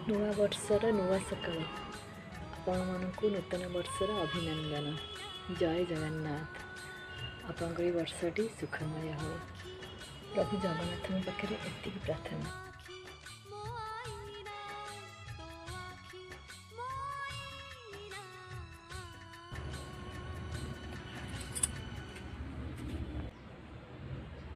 ନୂଆ ବର୍ଷର ନୂଆ ସକାଳ ଆପଣମାନଙ୍କୁ ନୂତନ ବର୍ଷର ଅଭିନନ୍ଦନ। ଜୟ ଜଗନ୍ନାଥ। ଆପଣଙ୍କର ଏଇ ବର୍ଷଟି ସୁଖମୟ ହେଉ। ପ୍ରଭୁ ଜଗନ୍ନାଥଙ୍କ ପାଖରେ ଏତିକି ପ୍ରାର୍ଥନା।